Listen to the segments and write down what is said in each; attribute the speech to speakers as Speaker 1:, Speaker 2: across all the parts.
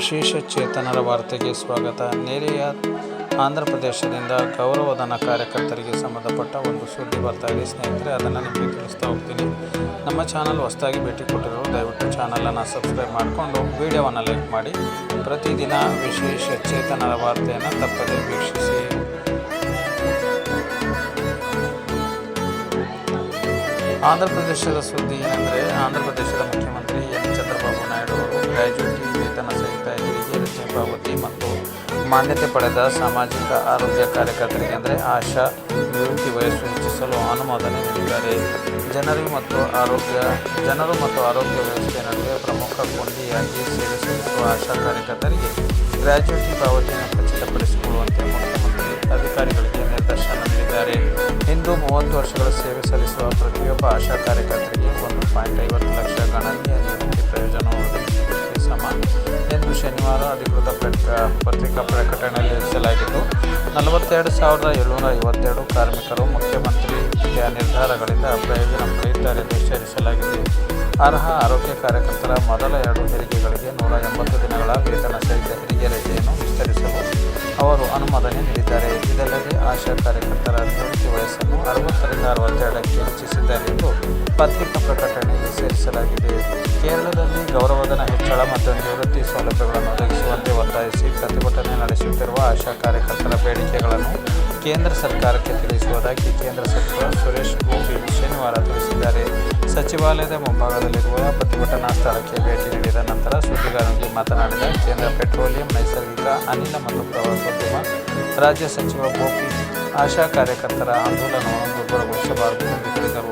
Speaker 1: ವಿಶೇಷ ಚೇತನರ ವಾರ್ತೆಗೆ ಸ್ವಾಗತ. ನೆರೆಯ ಆಂಧ್ರ ಪ್ರದೇಶದಿಂದ ಗೌರವಧನ ಕಾರ್ಯಕರ್ತರಿಗೆ ಸಂಬಂಧಪಟ್ಟ ಒಂದು ಸುದ್ದಿ ಬರ್ತಾ ಇದೆ ಸ್ನೇಹಿತರೆ, ಅದನ್ನು ನಿಮಗೆ ತಿಳಿಸ್ತಾ ಹೋಗ್ತೀನಿ. ನಮ್ಮ ಚಾನಲ್ ಹೊಸದಾಗಿ ಭೇಟಿ ಕೊಟ್ಟಿರೋರು ದಯವಿಟ್ಟು ಚಾನಲನ್ನು ಸಬ್ಸ್ಕ್ರೈಬ್ ಮಾಡಿಕೊಂಡು ವಿಡಿಯೋವನ್ನು ಲೈಕ್ ಮಾಡಿ. ಪ್ರತಿದಿನ ವಿಶೇಷ ಚೇತನರ ವಾರ್ತೆಯನ್ನು ತಪ್ಪದೇ ವೀಕ್ಷಿಸಿ. ಆಂಧ್ರ ಪ್ರದೇಶದ ಸುದ್ದಿ ಏನೆಂದರೆ, ಆಂಧ್ರ ಪ್ರದೇಶದ ಮುಖ್ಯಮಂತ್ರಿ ಎನ್ ಚಂದ್ರಬಾಬು ನಾಯ್ಡು ಅವರು ಗ್ರ್ಯಾಚ್ಯುಟಿ ವೇತನ ಸಹಿತ ಹೆರಿಗೆ ರಜೆ ಪಾವತಿ ಮತ್ತು ಮಾನ್ಯತೆ ಪಡೆದ ಸಾಮಾಜಿಕ ಆರೋಗ್ಯ ಕಾರ್ಯಕರ್ತರಿಗೆ ಅಂದರೆ ಆಶಾ ನಿವೃತ್ತಿ ವಯಸ್ಸು ಹೆಚ್ಚಿಸಲು ಅನುಮೋದನೆ ನೀಡಿದ್ದಾರೆ. ಜನರು ಮತ್ತು ಆರೋಗ್ಯ ವ್ಯವಸ್ಥೆ ನಡುವೆ ಪ್ರಮುಖ ಕೊಂಡಿಯಾಗಿ ಸೇವೆ ಸಲ್ಲಿಸುವ ಆಶಾ ಕಾರ್ಯಕರ್ತರಿಗೆ ಗ್ರ್ಯಾಚ್ಯುಟಿ ಪಾವತಿಯನ್ನು ಖಚಿತಪಡಿಸಿಕೊಳ್ಳುವಂತೆ ಮುಖ್ಯಮಂತ್ರಿ ಅಧಿಕಾರಿಗಳಿಗೆ ನಿರ್ದೇಶನ ನೀಡಿದ್ದಾರೆ. ಇಂದು 30 ವರ್ಷಗಳ ಸೇವೆ ಸಲ್ಲಿಸುವ ಪ್ರತಿಯೊಬ್ಬ ಆಶಾ ಕಾರ್ಯಕರ್ತರಿಗೆ 1.50 ಲಕ್ಷ ಗಣನೀಯ ನಿವೃತ್ತಿ ಪ್ರಯೋಜನ ಒದಗಿಸುವುದಕ್ಕೆ ಸಮ ಎಂದು ಶನಿವಾರ ಅಧಿಕೃತ ಪತ್ರಿಕಾ ಪ್ರಕಟಣೆಯಲ್ಲಿ ತಿಳಿಸಲಾಗಿದ್ದು, 42,752 ಕಾರ್ಮಿಕರು ಮುಖ್ಯಮಂತ್ರಿಯ ನಿರ್ಧಾರಗಳಿಂದ ಪ್ರಯೋಜನ ಪಡೆಯುತ್ತಾರೆ ಎಂದು ಎಚ್ಚರಿಸಲಾಗಿದೆ. ಅರ್ಹ ಆರೋಗ್ಯ ಕಾರ್ಯಕರ್ತರ ಮೊದಲ 2 ಹೆರಿಗೆಗಳಿಗೆ 180 ದಿನಗಳ ವೇತನ ಸಹಿತ ಹೆರಿಗೆ ರಜೆಯನ್ನು ವಿಸ್ತರಿಸಲು ಅವರು ಅನುಮೋದನೆ ನೀಡಿದ್ದಾರೆ. ಇದಲ್ಲದೆ ಆಶಾ ಕಾರ್ಯಕರ್ತರ ನಿವೃತ್ತಿ ವಯಸ್ಸನ್ನು 60ರಿಂದ 62ಕ್ಕೆ ಹೆಚ್ಚಿಸಿದ್ದಾರೆ ಎಂದು ಪತ್ರಿಕಾ ಪ್ರಕಟಣೆಯಲ್ಲಿ ಸೇರಿಸಲಾಗಿದೆ. ಕೇರಳದಲ್ಲಿ ಗೌರವಧನ ಹೆಚ್ಚಳ ಮತ್ತು ನಿವೃತ್ತಿ ಸೌಲಭ್ಯಗಳನ್ನು ಒದಗಿಸುವಂತೆ ಒತ್ತಾಯಿಸಿ ಪ್ರತಿಭಟನೆ ನಡೆಸುತ್ತಿರುವ ಆಶಾ ಕಾರ್ಯಕರ್ತರ ಬೇಡಿಕೆಗಳನ್ನು ಕೇಂದ್ರ ಸರ್ಕಾರಕ್ಕೆ ತಿಳಿಸುವುದಾಗಿ ಕೇಂದ್ರ ಸಚಿವ ಸುರೇಶ್ ಗೋಪಿ ಶನಿವಾರ ತಿಳಿಸಿದ್ದಾರೆ. ಸಚಿವಾಲಯದ ಮುಂಭಾಗದಲ್ಲಿರುವ ಪ್ರತಿಭಟನಾ ಸ್ಥಳಕ್ಕೆ ಭೇಟಿ ನೀಡಿದ ನಂತರ ಸುದ್ದಿಗಾರರಿಗೆ ಮಾತನಾಡಿದ ಕೇಂದ್ರ ಪೆಟ್ರೋಲಿಯಂ, ನೈಸರ್ಗಿಕ ಅನಿಲ ಮತ್ತು ಪ್ರವಾಸೋದ್ಯಮ ರಾಜ್ಯ ಸಚಿವ ಗೋಪಿ, ಆಶಾ ಕಾರ್ಯಕರ್ತರ ಆಂದೋಲನವನ್ನು ದುರ್ಬಲಗೊಳಿಸಬಾರದು ಎಂದು ಹೇಳಿದರು.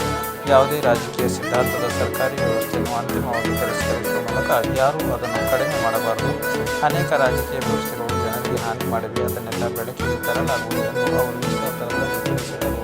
Speaker 1: ಯಾವುದೇ ರಾಜಕೀಯ ಸಿದ್ಧಾಂತದ ಸರ್ಕಾರಿ ವ್ಯವಸ್ಥೆಯನ್ನು ಅಂತಿಮವಾಗಿ ತಿರಸ್ಕರಿಸುವ ಮೂಲಕ ಯಾರೂ ಅದನ್ನು ಕಡಿಮೆ ಮಾಡಬಾರದು. ಅನೇಕ ರಾಜಕೀಯ ವ್ಯವಸ್ಥೆಗಳು ಜನರಿಗೆ ಹಾನಿ ಮಾಡಿವೆ, ಅದನ್ನೆಲ್ಲ ಬೆಳಕಿಗೆ ತರಲಾಗುವುದು ಎಂದು ಅವರು ಈ ಸಂದರ್ಭದಲ್ಲಿ ತಿಳಿಸಿದರು.